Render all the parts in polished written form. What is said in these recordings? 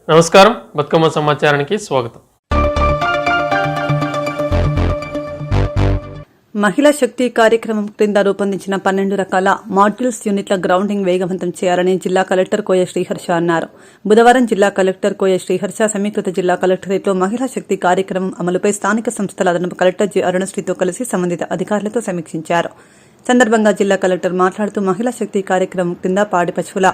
నమస్కారం, బతుకమ్మ సమాచారానికి స్వాగతం. మహిళా శక్తి కార్యక్రమం క్రింద రూపొందించిన 12 రకాల మాడ్యూల్స్ యూనిట్ల గ్రౌండింగ్ వేగవంతం చేయాలని జిల్లా కలెక్టర్ కోయ శ్రీహర్ష అన్నారు. బుధవారం జిల్లా కలెక్టర్ కోయ శ్రీహర్ష సమీకృత జిల్లా కలెక్టరేట్లో మహిళా శక్తి కార్యక్రమం అమలుపై స్థానిక సంస్థల అదనపు కలెక్టర్ జి అరుణశ్రీతో కలిసి సంబంధిత అధికారులతో సమీక్షించారు. సందర్భంగా జిల్లా కలెక్టర్ మాట్లాడుతూ మహిళా శక్తి కార్యక్రమం కింద పాడి పశువుల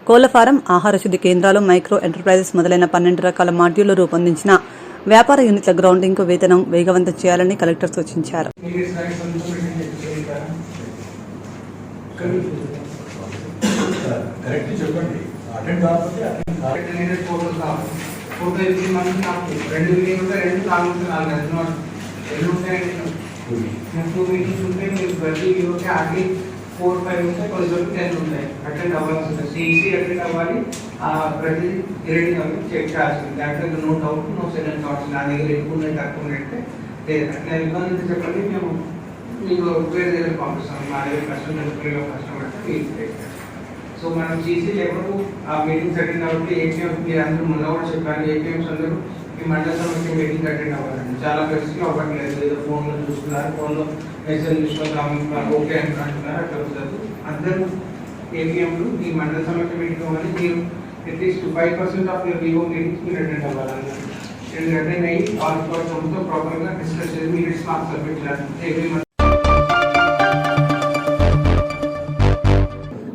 కోళ్ల ఫారం, ఆహార శుద్ధి కేంద్రాలు, మైక్రో ఎంటర్ప్రైజెస్ మొదలైన 12 రకాల మాడ్యూళ్లు రూపొందించిన వ్యాపార యూనిట్ల గ్రౌండింగ్కు వేతనం వేగవంతం చేయాలని కలెక్టర్ సూచించారు. 4-5 ఉంటాయి, కొన్ని 10 ఉంటాయి. అటెండ్ అవ్వాల్సి ఉంటుంది. సిఈసి అటెండ్ అవ్వాలి. ప్రతి గ్రేడింగ్ అవి చెక్ చేయాల్సింది. దాంట్లో no doubt, no second thoughts. నా దగ్గర ఎక్కువ ఉన్నాయి, తక్కువ ఉన్నట్టే లేదు. అట్లా ఇబ్బంది చెప్పండి, మేము మీకు వేరే దగ్గర పంపిస్తాం. మా దగ్గర కస్టమర్ ఫ్రీగా కస్టమర్ అంటే. సో మనం సిసి ఎప్పుడు ఆ మీటింగ్స్ అటెండ్ అవ్వాలి. ఏపీఎం మీరు అందరూ మొన్న కూడా చెప్పాను, ఏపీఎంస్ అందరూ ఈ మండల సమస్య మీటింగ్ అటెండ్ అవ్వాలండి. చాలా ప్లేసెస్లో అవ్వట్లేదు. ఏదో ఫోన్లో చూస్తున్నారు, ఫోన్లో మెసేజ్ చూసుకుంటాం, ఓకే అంటున్నారు. అట్లా కుదరదు. అందరూ ఏపీఎంలు ఈ మండల సమస్య మీటింగ్ అవ్వాలి. మీరు at least 5% of your Vivo meetings మీరు అటెండ్ అవ్వాలండి. మీరు అటెండ్ అయ్యి ఆల్ పర్సన్తో ప్రాపర్గా డిస్కస్ చేసి మీరు మార్క్స్ సబ్మిట్ చేయాలి.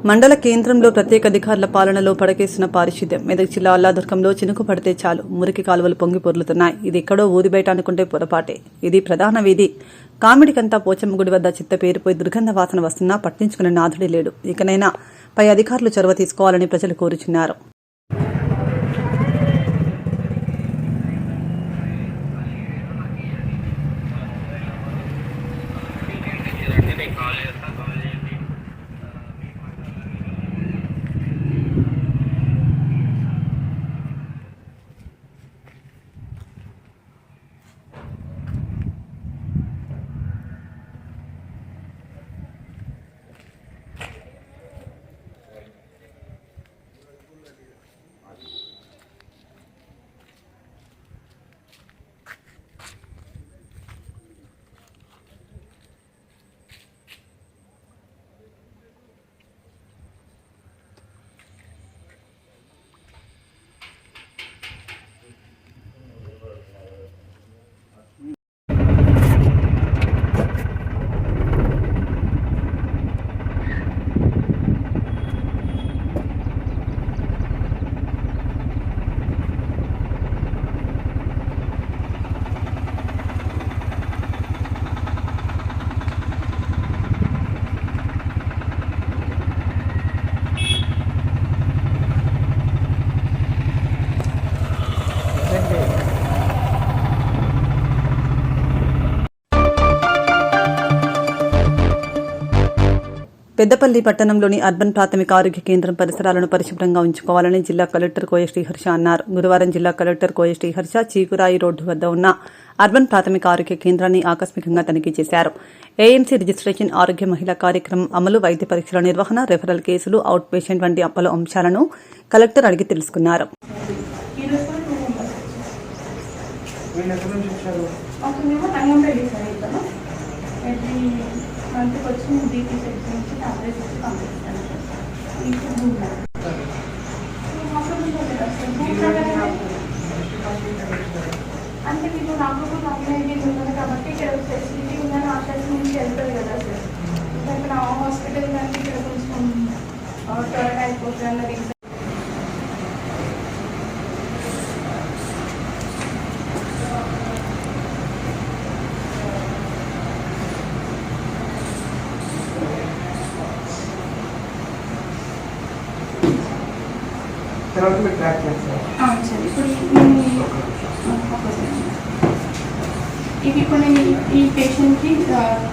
మండల కేంద్రంలో ప్రత్యేక అధికారుల పాలనలో పడకేసిన పారిశుద్ధ్యం. మెదక్ జిల్లా అల్లాదుర్గంలో చినుకు పడితే చాలు మురికి కాలువలు పొంగి పొర్లుతున్నాయి. ఇది ఎక్కడో ఊరి బయట అనుకుంటే పొరపాటే. ఇది ప్రధాన వీధి కామిడికంతా పోచమ్మ గుడి వద్ద చిత్త పేరుపోయి దుర్గంధ వాసన వస్తున్నా పట్టించుకునే నాథుడే లేడు. ఇకనైనా పై అధికారులు చొరవ తీసుకోవాలని ప్రజలు కోరుచున్నారు. పెద్దపల్లి పట్టణంలోని అర్బన్ ప్రాథమిక ఆరోగ్య కేంద్రం పరిసరాలను పరిశుభ్రంగా ఉంచుకోవాలని జిల్లా కలెక్టర్ కోయ శ్రీహర్ష అన్నారు. గురువారం జిల్లా కలెక్టర్ కోయ శ్రీహర్ష చీకురాయి రోడ్డు వద్ద ఉన్న అర్బన్ ప్రాథమిక ఆరోగ్య కేంద్రాన్ని ఆకస్మికంగా తనిఖీ చేశారు. ఏఎన్సీ రిజిస్ట్రేషన్, ఆరోగ్య మహిళా కార్యక్రమం అమలు, వైద్య పరీక్షల నిర్వహణ, రెఫరల్ కేసులు, అవుట్ పేషెంట్ వంటి పలు అంశాలను కలెక్టర్ అడిగి తెలుసుకున్నారు. మంత్కి వచ్చి బీపీ సెక్షన్ నుంచి టాబ్లెట్స్ వచ్చి పంపిస్తాను అంటే మీకు నాకు అమ్మాయి ఉంటుంది కాబట్టి ఇక్కడ ఫెసిలిటీ ఉందని ఆశస్ నుంచి వెళ్తుంది కదా సార్. ఇక్కడ హాస్పిటల్ కానీ ఇక్కడ కొంచెం త్వరగా అయిపోతుంది అన్నది. ఇప్పుడు నేను ఈ పేషెంట్కి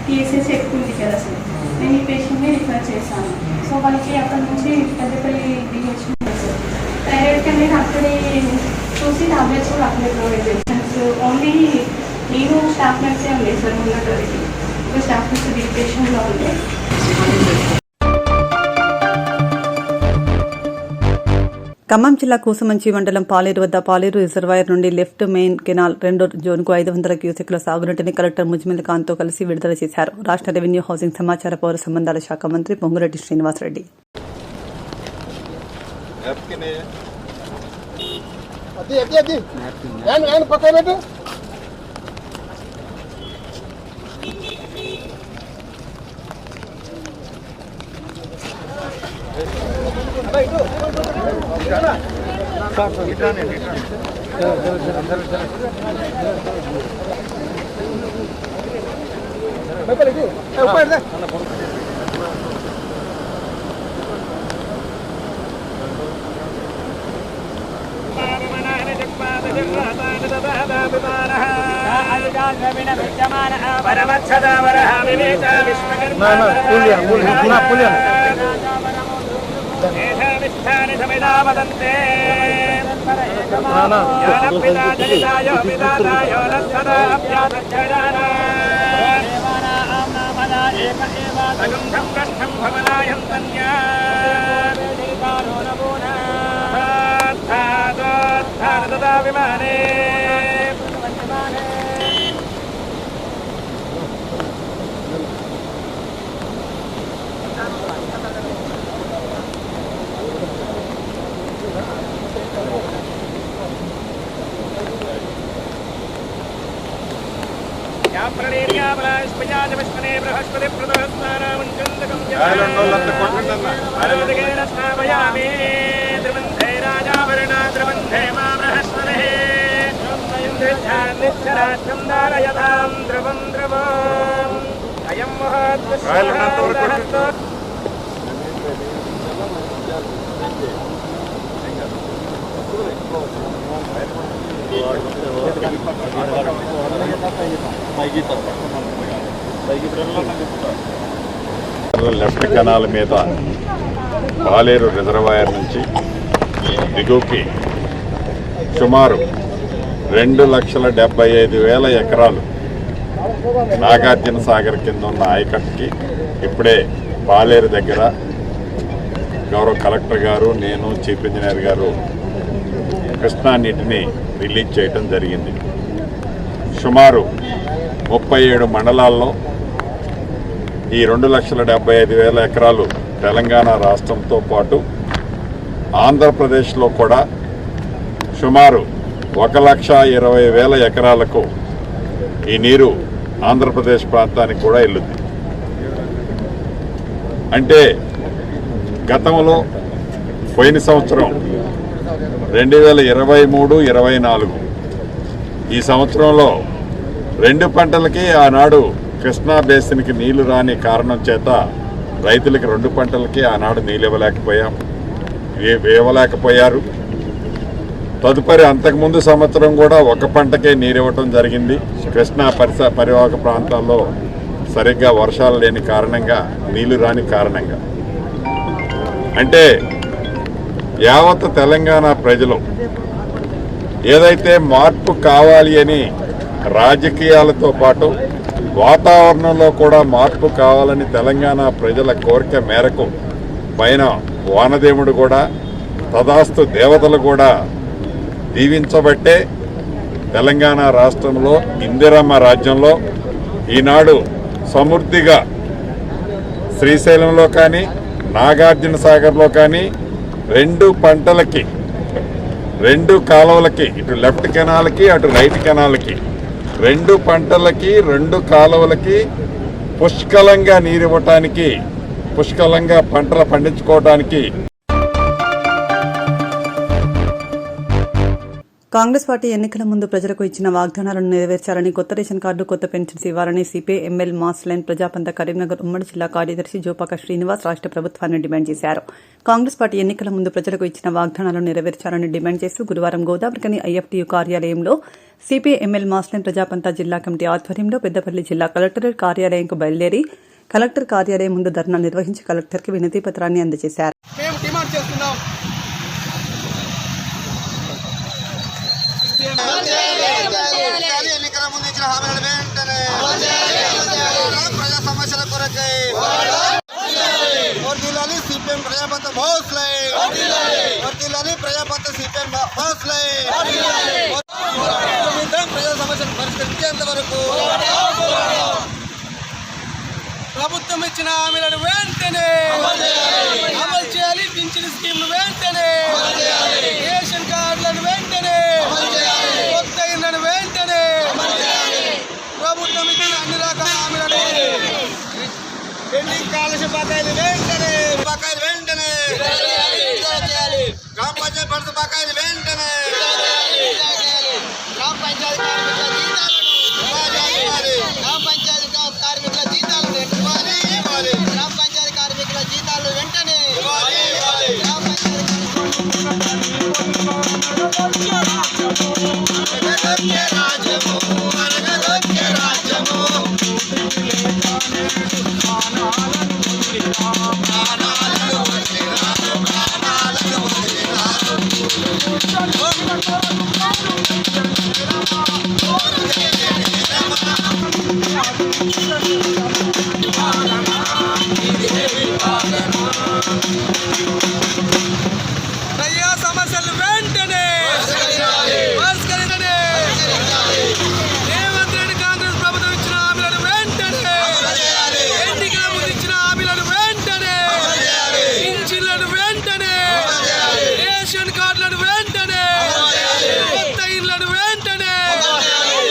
టీఎస్ఎస్ ఎక్కువ ఉంది కదా సార్, నేను ఈ పేషెంట్ని రిఫర్ చేశాను. సో వాళ్ళకి అక్కడ నుంచి పెద్దపల్లి డిహెచ్ సార్ డైరెక్ట్గా నేను అక్కడే చూసి టాబ్లెట్స్ కూడా అక్కడే ప్రొవైడ్ చేశాను. ఓన్లీ నేను స్టాఫ్ నర్సే ఉంది సార్ ఉన్నటువంటి స్టాఫ్ నర్స్ ఈ పేషెంట్లో ఉండే. ఖమ్మం జిల్లా కూసుమంచి మండలం పాలేరు వద్ద పాలేరు రిజర్వాయర్ నుండి లెఫ్ట్ మెయిన్ కెనాల్ 2 జోన్కు 500 క్యూసెక్ల సాగునీటిని కలెక్టర్ ముజ్మిల్ ఖాన్తో కలిసి విడుదల చేశారు. రాష్ట్ర రెవెన్యూ, హౌసింగ్, సమాచార, పౌర సంబంధాల శాఖ మంత్రి పొంగురెడ్డి శ్రీనివాసరెడ్డి. లెఫ్ట్ కెనాల్ మీద పాలేరు రిజర్వాయర్ నుంచి దిగువకి సుమారు 2,75,000 ఎకరాలు నాగార్జున సాగర్ కింద ఉన్న ఆయకట్టుకి ఇప్పుడే పాలేరు దగ్గర గౌరవ కలెక్టర్ గారు, నేను, చీఫ్ ఇంజనీర్ గారు కృష్ణా నీటిని రిలీజ్ చేయడం జరిగింది. సుమారు 37 మండలాల్లో ఈ 2,75,000 ఎకరాలు తెలంగాణ రాష్ట్రంతో పాటు ఆంధ్రప్రదేశ్లో కూడా సుమారు 1,20,000 ఎకరాలకు ఈ నీరు ఆంధ్రప్రదేశ్ ప్రాంతానికి కూడా వెళ్ళుద్ది. అంటే గతంలో పోయిన సంవత్సరం 2023-24 ఈ సంవత్సరంలో 2 పంటలకి ఆనాడు కృష్ణా బేసిన్కి నీళ్లు రాని కారణం చేత రైతులకి 2 పంటలకి ఆనాడు నీళ్ళు ఇవ్వలేకపోయారు. తదుపరి అంతకుముందు సంవత్సరం కూడా 1 పంటకే నీరు ఇవ్వటం జరిగింది. కృష్ణా పరివాహక ప్రాంతాల్లో సరిగ్గా వర్షాలు లేని కారణంగా, నీళ్లు రాని కారణంగా. అంటే యావత్ తెలంగాణ ప్రజలు ఏదైతే మార్పు కావాలి అని రాజకీయాలతో పాటు వాతావరణంలో కూడా మార్పు కావాలని తెలంగాణ ప్రజల కోరిక మేరకు పైన వానదేవుడు కూడా, తదాస్తు దేవతలు కూడా దీవించబట్టే తెలంగాణ రాష్ట్రంలో ఇందిరమ్మ రాజ్యంలో ఈనాడు సమృద్ధిగా శ్రీశైలంలో కానీ, నాగార్జున సాగర్లో కానీ 2 పంటలకి, 2 కాలువలకి, ఇటు లెఫ్ట్ కెనాల్కి, అటు రైట్ కెనాల్కి 2 పంటలకి, 2 కాలువలకి పుష్కలంగా నీరివ్వటానికి, పుష్కలంగా పంటలు పండించుకోవడానికి. కాంగ్రెస్ పార్టీ ఎన్నికల ముందు ప్రజలకు ఇచ్చిన వాగ్దానాలను నెరవేర్చాలని, కొత్త రేషన్ కార్డు, కొత్త పెన్షన్స్ ఇవ్వాలని CPI ML mass line ప్రజాపంత Karimnagar ఉమ్మడి జిల్లా కార్యదర్శి జోపాక శ్రీనివాస్ రాష్ట్ర ప్రభుత్వాన్ని డిమాండ్ చేశారు. కాంగ్రెస్ పార్టీ ఎన్నికల ముందు ప్రజలకు ఇచ్చిన వాగ్దానాలను నెరవేర్చాలని డిమాండ్ చేస్తూ గురువారం గోదావరికని ఐఎఫ్టీయూ కార్యాలయంలో సిపిఐ ఎంఎల్ మాస్ లైన్ ప్రజాపంత జిల్లా కమిటీ ఆధ్వర్యంలో పెద్దపల్లి జిల్లా కలెక్టరేట్ కార్యాలయంకు బయలుదేరి కలెక్టర్ కార్యాలయం ముందు ధర్నా నిర్వహించి కలెక్టర్కి వినతి పత్రాన్ని అందజేశారు. ఎన్నికల ముందు ఇచ్చిన హామీలను వెంటనే ప్రజా సమస్యల కొరకై సిపిఐ సిపిఎం ప్రజాపంత భోస్లే వర్తిల్లాలి ప్రజాపంత సిపిఎం భోస్లే ప్రజా సమస్యను పరిష్కరించేంత వరకు ప్రభుత్వం ఇచ్చిన హామీలను వెంటనే అమలు చేయాలి. పింఛన్ స్కీమ్లు వెంటనే, రేషన్ కార్డులను వెంటనే, కొత్త ఇళ్లను వెంటనే, ప్రభుత్వం ఇచ్చిన అన్ని రకాల హామీలను పెండింగ్ కాలుష్య బకాయిలు వెంటనే గ్రామ పంచాయతీ పరిస్థితి బకాయిలు వెంటనే గ్రామ పంచాయతీ కార్మికుల జీతాలను ఇవ్వాలి. గ్రామ పంచాయతీ కార్మికుల జీతాలు వెంటనే ప్రజా సమస్యలు వెంటనే పరిష్కరించండి. రేవంత్ రెడ్డి కాంగ్రెస్ ప్రభుత్వం ఇచ్చిన హామీలను వెంటనే, ఎన్నికల ముందు ఇచ్చిన హామీలను వెంటనే, పింఛన్లను వెంటనే, రేషన్ కార్డులను వెంటనే, కొత్త ఇళ్లను వెంటనే,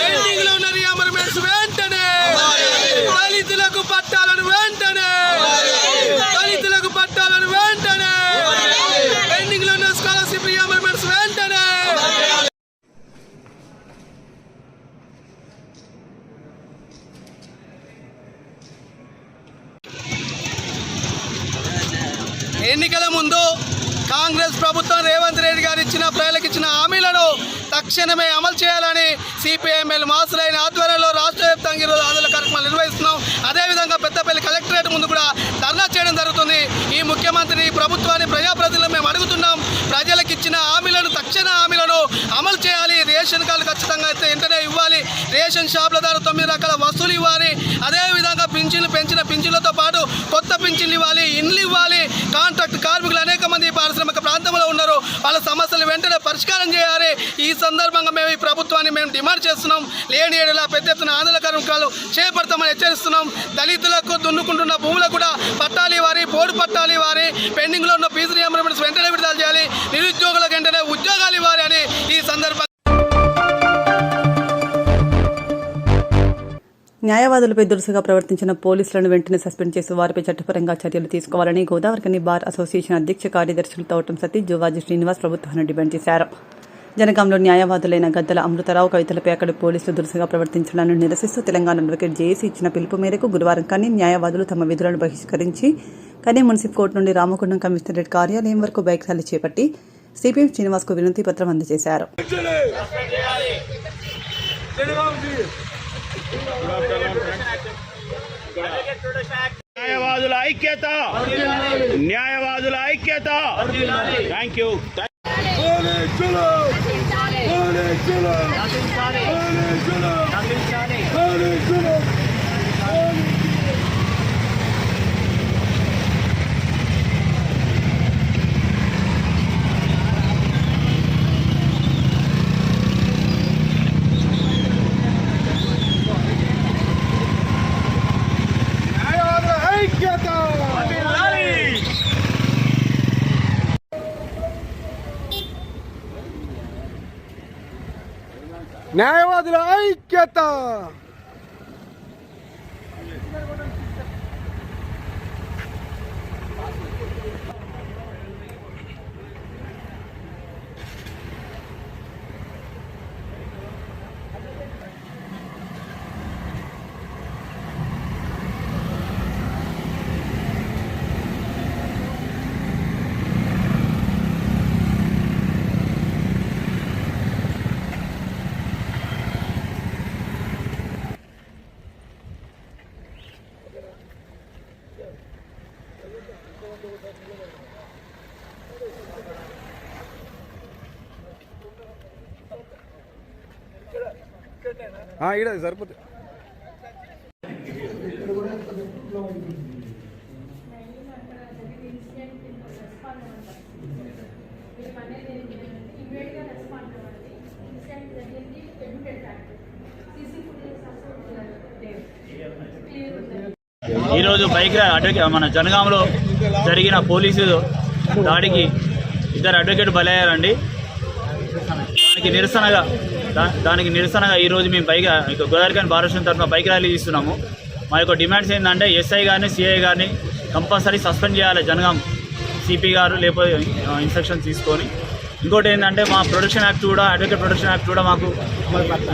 పెండింగ్ లో ఉన్న రీఅమర్మెంట్స్ వెంటనే, దళితులకు పట్టాలను వెంటనే, పెండింగ్ లో ఉన్న స్కాలర్షిప్ రీఅమర్మెంట్స్ వెంటనే. ఎన్నికల ముందు కాంగ్రెస్ ప్రభుత్వం రేవంత్ రెడ్డి గారు ప్రజలకు ఇచ్చిన హామీలను తక్షణమే అమలు చేయాలని సిపిఐఎంఎల్ మాసులైన ఆధ్వర్యంలో రాష్ట్ర వ్యాప్తంగా ఈరోజు ఆందోళన కార్యక్రమాలు నిర్వహిస్తున్నాం. అదేవిధంగా పెద్దపల్లి కలెక్టరేట్ ముందు కూడా ధర్నా చేయడం జరుగుతుంది. ఈ ముఖ్యమంత్రి ప్రభుత్వాన్ని ప్రజాప్రతినిధులు మేము అడుగుతున్నాం. ప్రజలకు ఇచ్చిన హామీలను తక్షణ హామీలను అమలు చేయాలి. రేషన్ కార్డు ఖచ్చితంగా అయితే వెంటనే ఇవ్వాలి. రేషన్ షాపుల ద్వారా 9 రకాల వస్తువులు ఇవ్వాలి. అదేవిధంగా పెంచిన పింఛన్లతో పాటు కొత్త పింఛన్లు ఇవ్వాలి, ఇండ్లు ఇవ్వాలి. కాంట్రాక్ట్ కార్మికులు అనేక మంది పారిశ్రామిక ప్రాంతంలో ఉన్నారు. వాళ్ళ సమస్యలు వెంటనే పరిష్కారం చేయాలి. ఈ సందర్భంగా మేము ఈ ప్రభుత్వాన్ని డిమాండ్ చేస్తున్నాం. లేని ఏడులా పెద్ద ఎత్తున ఆందోళన కార్యక్రమాలు చేపడతామని హెచ్చరిస్తున్నాం. దళితులకు దున్నుకుంటున్న భూములకు కూడా పట్టాలు ఇవ్వాలి, బోర్డు పట్టాలు ఇవ్వాలి. పెండింగ్ లో ఉన్న ఫీజు రీయింబర్స్మెంట్స్ వెంటనే విడుదల చేయాలి. నిరుద్యోగులకు వెంటనే ఉద్యోగాలు ఇవ్వాలి అని ఈ సందర్భంగా న్యాయవాదులపై దురుసుగా ప్రవర్తించిన పోలీసులను వెంటనే సస్పెండ్ చేసి వారిపై చట్టపరంగా చర్యలు తీసుకోవాలని గోదావరికని బార్ అసోసియేషన్ అధ్యక్ష కార్యదర్శులు తోటం సతీష్, జువాజీ శ్రీనివాస్ ప్రభుత్వాన్ని డిమాండ్ చేశారు. జనగాంలో న్యాయవాదులైన గద్దల అమృతరావు, కవితలపై అక్కడి పోలీసులు దురుసుగా ప్రవర్తించడాన్ని నిరసిస్తూ తెలంగాణ అడ్వకేట్ జేఏసీ ఇచ్చిన పిలుపు మేరకు గురువారం కనీ న్యాయవాదులు తమ విధులను బహిష్కరించి కనీ మున్సిపల్ కోర్టు నుండి రామగుండం కమిషనరేట్ కార్యాలయం వరకు బైక్ ర్యాలీ చేపట్టి సిపిఎం శ్రీనివాస్కు వినతి పత్రం అందజేశారు. న్యాయవాదుల ఐక్యత, న్యాయవాదుల ఐక్యత. Thank you. న్యాయవాదుల ఐక్యత. ఈడ సరిపోతుంది. ఇమీడియట్గా రెస్పాండ్ అవ్వండి. ఇన్సిడెంట్ జరిగింది admitted factor. CC footage clear ఉంది. ఈరోజు బైక్ మన జనగాంలో జరిగిన పోలీసు దాడికి 2 అడ్వకేట్ బలయ్యారండి. దానికి నిరసనగా ఈరోజు మేము గోదావరిఖని భారత తరఫున బైక్ ర్యాలీ తీస్తున్నాము. మా యొక్క డిమాండ్స్ ఏంటంటే ఎస్ఐ గారిని సిఐ గారిని కంపల్సరీ సస్పెండ్ చేయాలి జనగాం సిపి గారు, లేకపోతే ఇన్స్ట్రక్షన్ తీసుకొని. ఇంకోటి ఏంటంటే మా ప్రొటెక్షన్ యాక్ట్ కూడా, అడ్వకేట్ ప్రొటెక్షన్ యాక్ట్ కూడా మాకు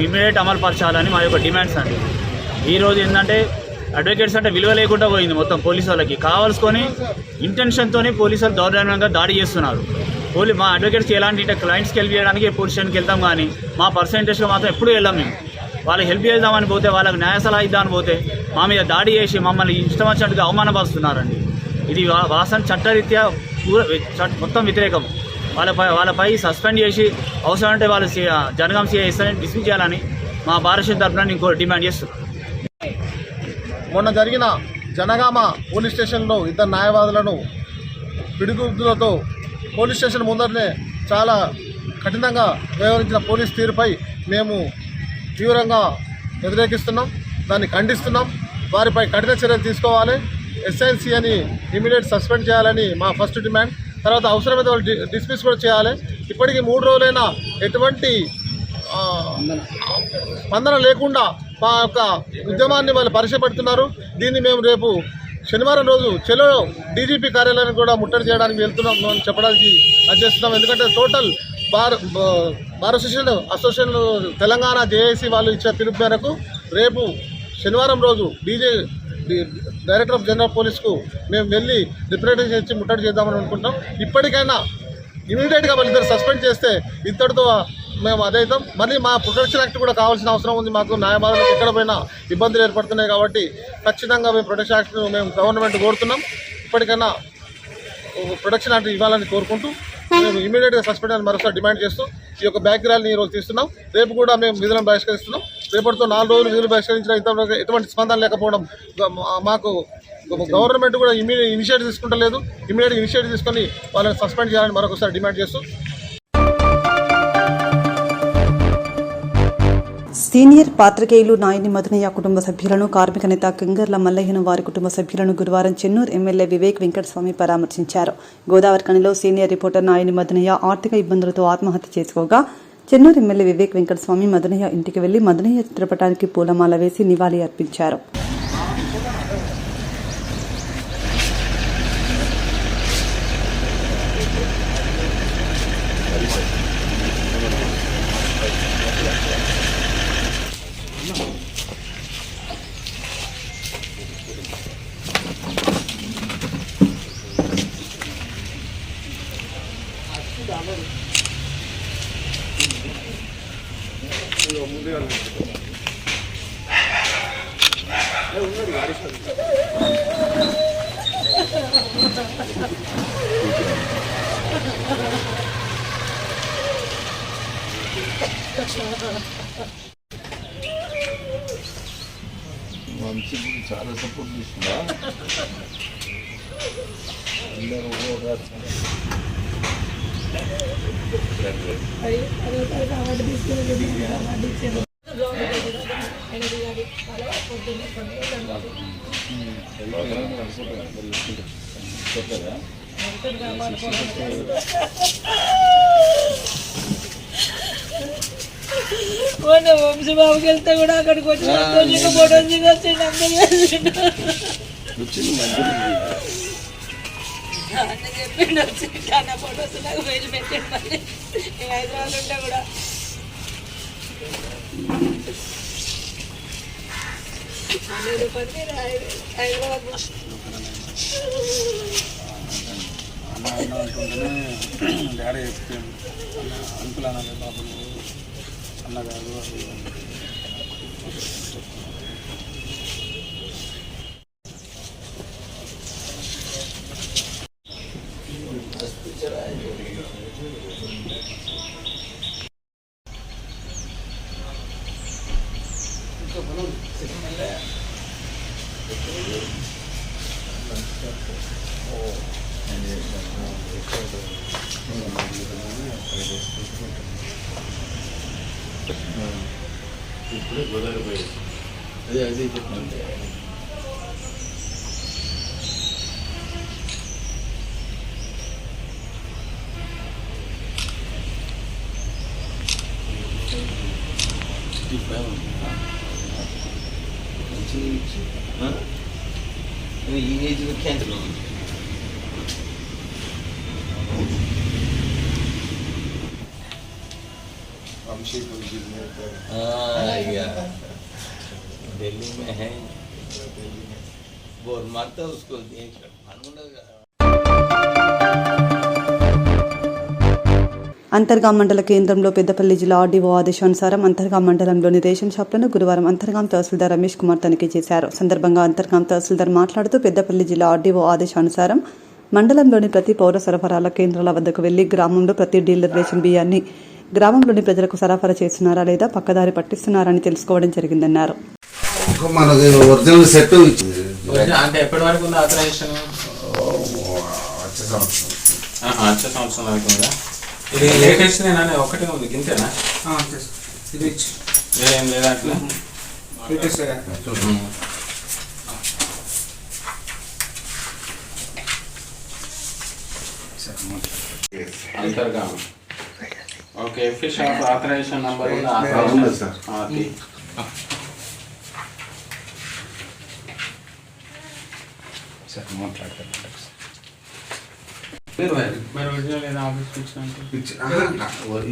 ఇమీడియట్ అమలు పరచాలని మా యొక్క డిమాండ్స్ అండి. ఈరోజు ఏంటంటే అడ్వకేట్స్ అంటే విలువ లేకుండా పోయింది మొత్తం. పోలీసు వాళ్ళకి కావాల్సుకొని ఇంటెన్షన్తో పోలీసు వాళ్ళు దౌర్జన్యంగా దాడి చేస్తున్నారు. మా అడ్వకేట్స్కి ఎలాంటి క్లయింట్స్కి హెల్ప్ చేయడానికి పోలీస్ స్టేషన్కి వెళ్తాం, కానీ మా పర్సెంటేజ్గా మాత్రం ఎప్పుడూ వెళ్ళాం. మేము వాళ్ళకి హెల్ప్ చేద్దామని పోతే, వాళ్ళకి న్యాయ సలహా ఇద్దామని పోతే మా మీద దాడి చేసి మమ్మల్ని ఇష్టం వచ్చినట్టుగా అవమానపరుస్తున్నారండి. ఇది వాసన చట్టరీత్యా మొత్తం వ్యతిరేకం. వాళ్ళపై సస్పెండ్ చేసి అవసరమంటే వాళ్ళు జనగాం సిఐ డిస్మిస్ చేయాలని మా భారత తరఫున ఇంకో డిమాండ్ చేస్తున్నాం. మొన్న జరిగిన జనగామ పోలీస్ స్టేషన్లో 2 న్యాయవాదులను పిడిగుద్దులతో పోలీస్ స్టేషన్ ముందరనే చాలా కఠినంగా వ్యవహరించిన పోలీస్ తీరుపై మేము తీవ్రంగా వ్యతిరేకిస్తున్నాం, దాన్ని ఖండిస్తున్నాం. వారిపై కఠిన చర్యలు తీసుకోవాలి. ఎస్ఐసి అని ఇమీడియట్ సస్పెండ్ చేయాలని మా ఫస్ట్ డిమాండ్. తర్వాత అవసరమైతే వాళ్ళు డిస్మిస్ కూడా చేయాలి. ఇప్పటికీ 3 రోజులైనా ఎటువంటి స్పందన లేకుండా మా యొక్క ఉద్యమాన్ని వాళ్ళు పరిచయపెడుతున్నారు. దీన్ని మేము రేపు శనివారం రోజు చెలో డీజీపీ కార్యాలయాన్ని కూడా ముట్టడి చేయడానికి వెళ్తున్నాం అని చెప్పడానికి చేస్తున్నాం. ఎందుకంటే total bar association Telangana JAC వాళ్ళు ఇచ్చిన పిలుపు మేరకు రేపు శనివారం రోజు డైరెక్టర్ ఆఫ్ జనరల్ పోలీస్కు మేము వెళ్ళి రిప్రజెంటేషన్ ఇచ్చి ముట్టడి చేద్దామని అనుకుంటాం. ఇప్పటికైనా ఇమీడియట్గా వాళ్ళిద్దరు సస్పెండ్ చేస్తే ఇంతటితో మేము అదైతాం. మళ్ళీ మా ప్రొటెక్షన్ యాక్ట్ కూడా కావాల్సిన అవసరం ఉంది. మాకు న్యాయవాదులకు ఎక్కడ పోయినా ఇబ్బందులు ఏర్పడుతున్నాయి కాబట్టి ఖచ్చితంగా మేము ప్రొటెక్షన్ యాక్ట్ మేము గవర్నమెంట్ కోరుతున్నాం. ఇప్పటికైనా ప్రొటెక్షన్ యాక్ట్ ఇవ్వాలని కోరుకుంటూ మేము ఇమీడియట్గా సస్పెండ్ అని మరోసారి డిమాండ్ చేస్తూ ఈ యొక్క బ్యాక్ ర్యాలీని ఈరోజు తీస్తున్నాం. రేపు కూడా మేము విధులను బహిష్కరిస్తున్నాం. రేపటితో 4 రోజులు విధులు బహిష్కరించిన ఇంతవరకు ఎటువంటి స్పందన లేకపోవడం మాకు గవర్నమెంట్ కూడా ఇనిషియేటివ్ తీసుకుంటలేదు. ఇమీడియట్గా ఇనిషియేటివ్ తీసుకొని వాళ్ళని సస్పెండ్ చేయాలని మరొకసారి డిమాండ్ చేస్తూ సీనియర్ పాత్రికేయులు నాయని మదనయ్య కుటుంబ సభ్యులను, కార్మిక నేత కింగర్ల మల్లయ్యను, వారి కుటుంబ సభ్యులను గురువారం చెన్నూరు ఎమ్మెల్యే వివేక్ వెంకటస్వామి పరామర్శించారు. గోదావరిఖనిలో సీనియర్ రిపోర్టర్ నాయని మదనయ్య ఆర్థిక ఇబ్బందులతో ఆత్మహత్య చేసుకోగా చెన్నూరు ఎమ్మెల్యే వివేక్ వెంకటస్వామి మదనయ్య ఇంటికి వెళ్లి మదనయ్య చిత్రపటానికి పూలమాల వేసి నివాళి అర్పించారు. మంచి చాలా సపోర్ట్ చేస్తుందా మొన్న వంశబాబుకి వెళ్తే కూడా అక్కడికి వచ్చి ఫోటో దిగొచ్చిండు. అందరూ చెప్పిండు వచ్చి చాలా ఫొటోస్ నాకు వేలు పెట్టండి. మళ్ళీ నేను హైదరాబాద్ ఉంటే కూడా హైదరాబాద్ డాడీ చెప్తాను అంకుల్ అన్నది బాబు అన్న కాదు ఈ ఏజ్ క్యాన్సర్ दिल्ली में है बोल मारता उसको देख అంతర్గాం మండల కేంద్రంలో పెద్దపల్లి జిల్లా ఆర్డీఓ ఆదేశానుసారం అంతర్గాం మండలంలోని రేషన్ షాపులను గురువారం అంతర్గాం తహసీల్దార్ రమేష్ కుమార్ తనిఖీ చేశారు. సందర్భంగా అంతర్గాం తహసీల్దార్ మాట్లాడుతూ పెద్దపల్లి జిల్లా ఆర్డీఓ ఆదేశానుసారం మండలంలోని ప్రతి పౌర సరఫరాల కేంద్రాల వద్దకు వెళ్లి గ్రామంలో ప్రతి డీలర్ రేషన్ బియ్యాన్ని గ్రామంలోని ప్రజలకు సరఫరా చేస్తున్నారా లేదా పక్కదారి పట్టిస్తున్నారని తెలుసుకోవడం జరిగిందన్నారు. అంటే ఎప్పటి వరకు ఉంది ఆథరైజేషన్? వచ్చే సంవత్సరం వరకు ఉందా? ఇది లేటెస్ట్ నేనా? ఒకటే ఉంది గింతేనా? వేరేం లేదా అట్లా? అంతర్గాం ఓకే. ఫిష్ ఆథరైజేషన్ నంబర్ ఉందా సార్?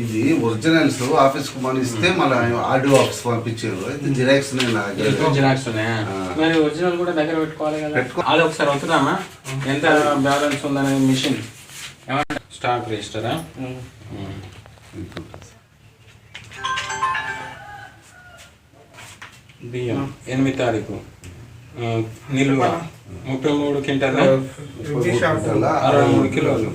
ఇది ఒరిజినల్స్ ఆఫీస్ కు మనం ఇస్తే మళ్ళీ ఆర్డీఓ ఆఫీస్ పంపించారు. జిరాక్స్ జిరాక్స్ ఉన్నాయా? మరి ఒరిజినల్ కూడా దగ్గర పెట్టుకోవాలి కదా. అది ఒకసారి వస్తుందామా ఎంత బ్యాలెన్స్ ఉందనే మిషన్ స్టాక్ రిజిస్టరా? బియ్యం 8 తారీఖు నిల్వ 33 క్వింటాల 63 కిలోలు.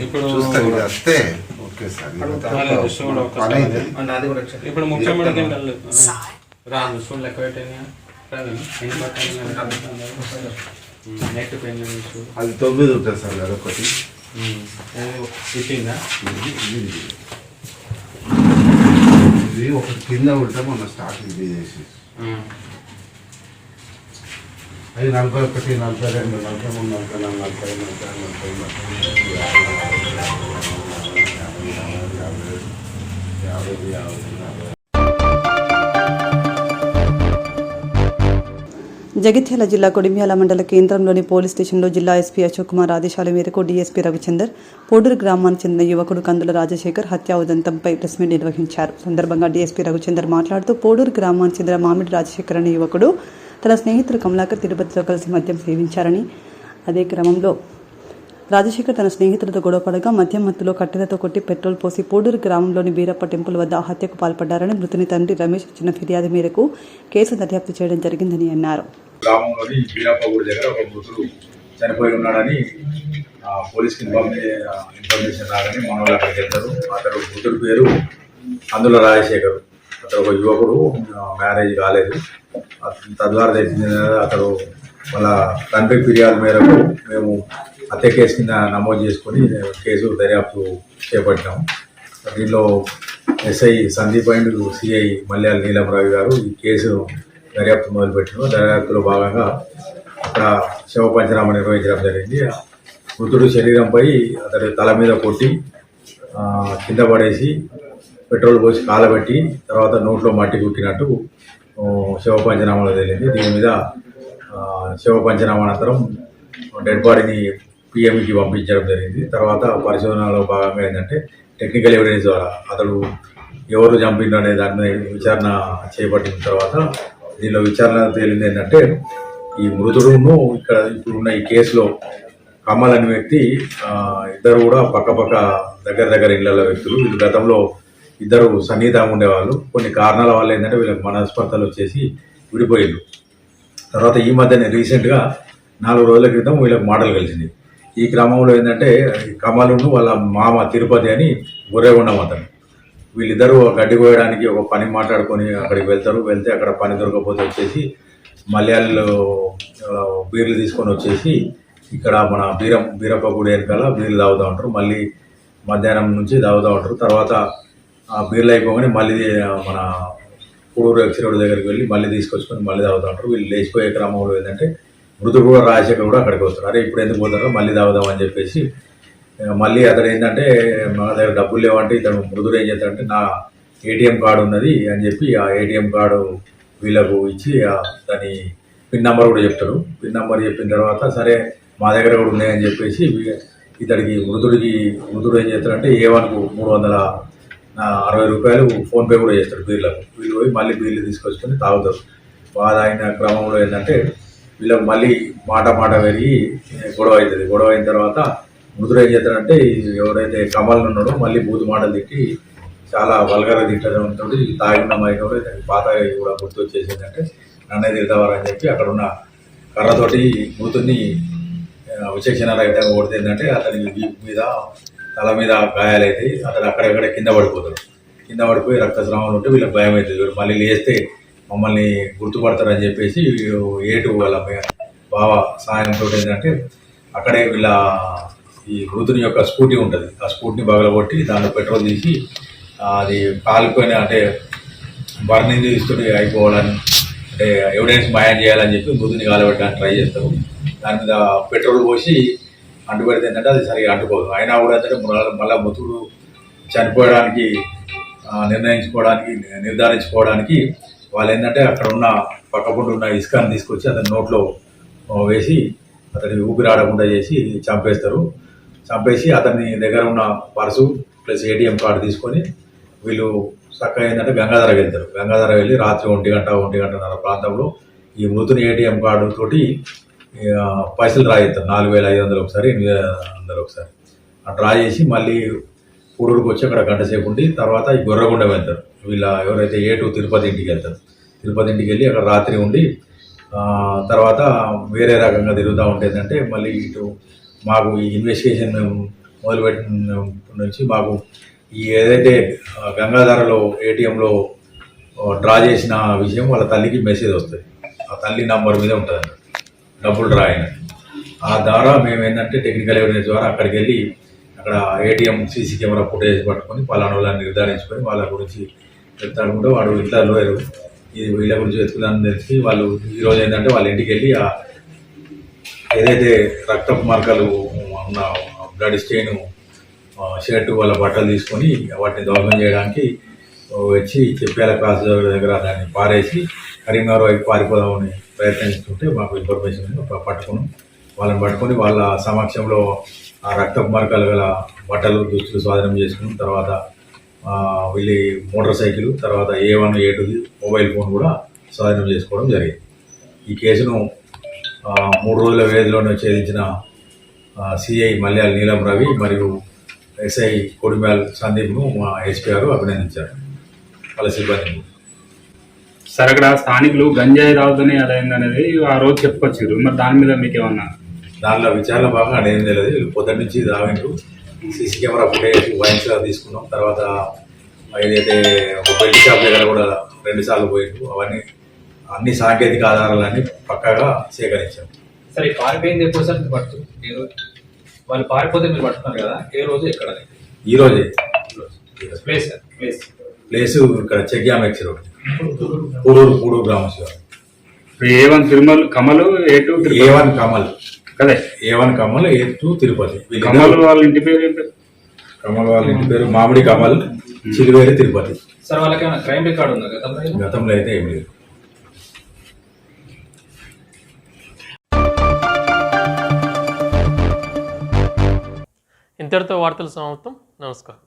ఇప్పుడు 33 క్వింటాలు రాదు. చూడు లెక్క పెట్టినా రాదు. నెట్ పెన్ అది 9 ఉంటుంది సార్. అదొకటి ఇచ్చిందా? ఇది ఒకటి కింద ఉంటే మొన్న స్టాక్ ఇది చేసి అది 41, 42, 43, 44, 45, జగిత్యాల జిల్లా కొడిమ్యాల మండల కేంద్రంలోని పోలీస్ స్టేషన్లో జిల్లా ఎస్పీ అశోక్ కుమార్ ఆదేశాల మేరకు డీఎస్పీ రవిచందర్ పోడూరు గ్రామానికి చెందిన యువకుడు కందుల రాజశేఖర్ హత్యా ఉదంతంపై ప్రెస్ మీట్ నిర్వహించారు. సందర్భంగా డీఎస్పీ రవిచందర్ మాట్లాడుతూ పోడూరు గ్రామానికి చెందిన మామిడి రాజశేఖర్ అనే యువకుడు తన స్నేహితుడు కమలాకర్ తిరుపతిలో కలిసి మద్యం సేవించారని, అదే క్రమంలో రాజశేఖర్ తన స్నేహితులతో గొడవపడగా మద్యం మత్తులో కట్టెలతో కొట్టి పెట్రోల్ పోసి పోడూరు గ్రామంలోని వీరప్ప టెంపుల్ వద్ద హత్యకు పాల్పడ్డారని మృతుని తండ్రి రమేష్ ఇచ్చిన ఫిర్యాదు మేరకు కేసు దర్యాప్తు చేయడం జరిగిందని అన్నారు. గ్రామంలోని వీరప్ప గుడి దగ్గర ఒక మృతుడు చనిపోయి ఉన్నాడని పోలీస్కి ఇన్ఫర్మేషన్ రాగానే మన వాళ్ళు అక్కడికి వెళ్తారు. అతడు మృతుడి పేరు కందుల రాజశేఖర్. అతడు ఒక యువకుడు, మ్యారేజ్ కాలేదు. తద్వారా తెలిసింది అతడు వాళ్ళ తండ్రి ఫిర్యాదు మేరకు మేము హత్య కేసు కింద నమోదు చేసుకొని కేసు దర్యాప్తు చేపట్టాము. దీనిలో SI Sandeep and CI Malyala Neelam Rao గారు ఈ కేసు దర్యాప్తు మొదలుపెట్టారు. దర్యాప్తులో భాగంగా అక్కడ శవ పంచనామా నిర్వహించడం జరిగింది. మృతుడు శరీరంపై అతడి తల మీద కొట్టి కింద పడేసి పెట్రోల్ పోసి కాలబెట్టి తర్వాత నోట్లో మట్టి కుట్టినట్టు శవ పంచనామాలో తేలింది. దీని మీద శవ పంచనామా అనంతరం డెడ్ బాడీని పిఎంకి పంపించడం జరిగింది. తర్వాత పరిశోధనలో భాగంగా ఏంటంటే టెక్నికల్ ఎవిడెన్స్ ద్వారా అతడు ఎవరు చంపిండు అనే దాని మీద విచారణ చేపట్టిన తర్వాత దీనిలో విచారణ తేలింది ఏంటంటే ఈ మృతుడును ఇక్కడ ఇప్పుడున్న ఈ కేసులో కమల్ అనే వ్యక్తి ఇద్దరు కూడా పక్క దగ్గర ఇళ్ల వ్యక్తులు. వీళ్ళు గతంలో ఇద్దరు సన్నిహితంగా ఉండేవాళ్ళు. కొన్ని కారణాల వల్ల ఏంటంటే వీళ్ళకి మనస్పర్ధలు వచ్చేసి విడిపోయిండు. తర్వాత ఈ మధ్యనే రీసెంట్గా 4 రోజుల క్రితం వీళ్ళకి మాటలు కలిసింది. ఈ క్రమంలో ఏంటంటే కమలును వాళ్ళ మామ తిరుపతి అని గొర్రెగొండం అతను, వీళ్ళిద్దరూ గడ్డి కోయడానికి ఒక పని మాట్లాడుకొని అక్కడికి వెళ్తారు. వెళ్తే అక్కడ పని దొరకకపోతే వచ్చేసి మలయాళంలో బీర్లు తీసుకొని వచ్చేసి ఇక్కడ మన బీరప్ప గుడి వెనకాల బీర్లు తాగుతూ ఉంటారు. మళ్ళీ మధ్యాహ్నం నుంచి తాగుతూ ఉంటారు. తర్వాత ఆ బీర్లు అయిపోగానే మళ్ళీ మన పూడూరు ఎక్సిరోడ్ దగ్గరికి వెళ్ళి మళ్ళీ తీసుకొచ్చుకొని మళ్ళీ తాగుతూ ఉంటారు. వీళ్ళు లేచిపోయే క్రమంలో ఏంటంటే మృతుడు కూడా రాజశేఖర్ కూడా అక్కడికి వస్తారు. అరే ఇప్పుడు ఎందుకు పోతారో మళ్ళీ తాగుదాం అని చెప్పేసి మళ్ళీ అతడు ఏంటంటే మన దగ్గర డబ్బులు లేవంటే ఇతను మృతుడు ఏం చేస్తాడంటే నా ఏటీఎం కార్డు ఉన్నది అని చెప్పి ఆ ఏటీఎం కార్డు వీళ్ళకు ఇచ్చి దాని పిన్ నెంబర్ కూడా చెప్తాడు. పిన్ నెంబర్ చెప్పిన తర్వాత సరే మా దగ్గర కూడా ఉన్నాయని చెప్పేసి ఇతడికి మృతుడు ఏం చేస్తాడంటే A1కు 360 రూపాయలు ఫోన్పే కూడా చేస్తాడు బీర్లకు. వీళ్ళు పోయి మళ్ళీ బీర్లు తీసుకొచ్చుకొని తాగుతారు. బాగా అయిన క్రమంలో ఏంటంటే వీళ్ళకి మళ్ళీ మాట పెరిగి గొడవ అవుతుంది. గొడవ అయిన తర్వాత మృతుడు ఏం చేస్తాడంటే ఎవరైతే కమల్ ఉన్నాడో మళ్ళీ బూతు మాటలు తిట్టి చాలా వల్గర్గా తిట్టడంతో తాగిన మైకంలో పాత కూడా గుర్తు వచ్చేసిందంటే నన్నే తిడతావారని చెప్పి అక్కడ ఉన్న కర్రతోటి మృతుడిని విచక్షణ రహితంగా కొడుతుందంటే అతనికి వీపు మీద తల మీద గాయాలైతే అతను అక్కడెక్కడ కింద పడిపోతాడు. కింద పడిపోయి రక్తస్రావాలు ఉంటే వీళ్ళకి భయం అవుతుంది. వీళ్ళు మళ్ళీ లేస్తే మమ్మల్ని గుర్తుపడతారని చెప్పేసి ఏటు వాళ్ళ బావ సాయంతో ఏంటంటే అక్కడే వీళ్ళ ఈ మృతుని యొక్క స్కూటీ ఉంటుంది. ఆ స్కూటీని పగలగొట్టి దాంట్లో పెట్రోల్ తీసి అది కాలిపోయిన అంటే బర్నింగ్ తీసుకుని అయిపోవాలని అంటే ఎవిడెన్స్ మాయం చేయాలని చెప్పి మృతుని కాలబెట్టడానికి ట్రై చేస్తారు. దాని మీద పెట్రోల్ పోసి అంటుపెడితే ఏంటంటే అది సరిగా అంటుకోదు. అయినా కూడా ఏంటంటే మళ్ళీ మృతుడు చనిపోయడానికి నిర్ధారించుకోవడానికి వాళ్ళు ఏంటంటే అక్కడ ఉన్న పక్కపొండు ఉన్న ఇసుకని తీసుకొచ్చి అతని నోట్లో వేసి అతనికి ఊపిరాడకుండా చేసి చంపేసి అతని దగ్గర ఉన్న పర్సు ప్లస్ ఏటీఎం కార్డు తీసుకొని వీళ్ళు చక్కగా ఏంటంటే గంగాధర వెళ్తారు. గంగాధర వెళ్ళి రాత్రి 1:30 ప్రాంతంలో ఈ మృతుని ఏటీఎం కార్డు తోటి పైసలు డ్రా చేస్తారు. 4,500 ఒకసారి, 8,000 ఒకసారి డ్రా చేసి మళ్ళీ పూడూరుకు వచ్చి అక్కడ గంట సేపు ఉండి తర్వాత ఈ గొర్రగుండ వెళ్తారు. వీళ్ళ ఎవరైతే A2 తిరుపతి ఇంటికి వెళ్తారు. తిరుపతి ఇంటికి వెళ్ళి అక్కడ రాత్రి ఉండి తర్వాత వేరే రకంగా తిరుగుతూ ఉంటుందంటే మళ్ళీ ఇటు మాకు ఈ ఇన్వెస్టిగేషన్ మేము మొదలుపెట్టిన నుంచి మాకు ఈ ఏదైతే గంగాధరలో ఏటీఎంలో డ్రా చేసిన విషయం వాళ్ళ తల్లికి మెసేజ్ వస్తుంది. ఆ తల్లి నంబర్ మీద ఉంటుంది డబ్బులు డ్రా అయిన. ఆ ద్వారా మేము ఏంటంటే టెక్నికల్ ఎవిడెన్స్ ద్వారా అక్కడికి వెళ్ళి అక్కడ ఏటీఎం సీసీ కెమెరా ఫుటేజ్ పట్టుకొని పలానా వాళ్ళని నిర్ధారించుకొని వాళ్ళ గురించి చెప్తాడుకుంటే వాడు ఇట్లా లోయరు ఇది వీళ్ళ గురించి వెతుకుదాన్ని తెలిసి వాళ్ళు ఈరోజు ఏంటంటే వాళ్ళ ఇంటికి వెళ్ళి ఏదైతే రక్తపు మార్కలు ఉన్న బ్లడ్ స్టెయిన్ షర్టు వాళ్ళ బట్టలు తీసుకొని వాటిని దోహదం చేయడానికి వచ్చి చెప్పేల క్రాస్ దగ్గర దాన్ని పారేసి కరీంనగర్ వైపు పారిపోదామని ప్రయత్నిస్తుంటే మాకు ఇన్ఫర్మేషన్ వాళ్ళని పట్టుకొని వాళ్ళ సమక్షంలో ఆ రక్తపు మార్కలు గల బట్టలు దుస్తులు స్వాధీనం చేసుకుని తర్వాత వీళ్ళి మోటార్ సైకిల్ తర్వాత A1 A2 మొబైల్ ఫోన్ కూడా స్వాధీనం చేసుకోవడం జరిగింది. ఈ కేసును 3 రోజుల వ్యవధిలోనే ఛేదించిన సిఐ మల్యాల నీలం రవి మరియు ఎస్ఐ కొడిమ్యాల్ సందీప్ను మా ఎస్పీ గారు అభినందించారు వాళ్ళ సిబ్బందిని. సార్ అక్కడ స్థానికులు గంజాయి తాగుతూనే అదైందనేది ఆ రోజు చెప్పుకొచ్చారు. మరి దాని మీద మీకు ఏమన్నా దానిలో విచారణ భాగంగా అదేం తెలియదు. పొద్దున్న నుంచి తాగింటూ సీసీ కెమెరా ఫుటేజ్ వైన్స్ తీసుకున్నాం. తర్వాత ఏదైతే బెల్ట్ షాప్ దగ్గర కూడా 2 సార్లు పోయిండు. అవన్నీ అన్ని సాంకేతిక ఆధారాలన్నీ పక్కాగా సేకరించాం. సరే పారిపోయింది ఎప్పుడు సార్ పడుతుంది? వాళ్ళు పారిపోతే మీరు పట్టుకున్నారు కదా, ఏ రోజు ఎక్కడ? ఈ రోజే ప్లేస్ ఇక్కడ చెక్యామెక్స్ రోడ్ పూడూరు గ్రామం. A1 Tirumala Kamal, A2 A1 Kamal కదే, A1 కమల్, A2 తిరుపతి. కమల్ వాళ్ళ ఇంటి పేరు ఏం పేరు? కమల్ వాళ్ళ ఇంటి పేరు మామిడి కమల్, చిలువేరి తిరుపతి. సార్ వాళ్ళకి ఏమైనా క్రైమ్ రికార్డు ఉందా గతంలో అయితే ఏం లేదు. ఇంతటితో వార్తలు సమాప్తం. నమస్కారం.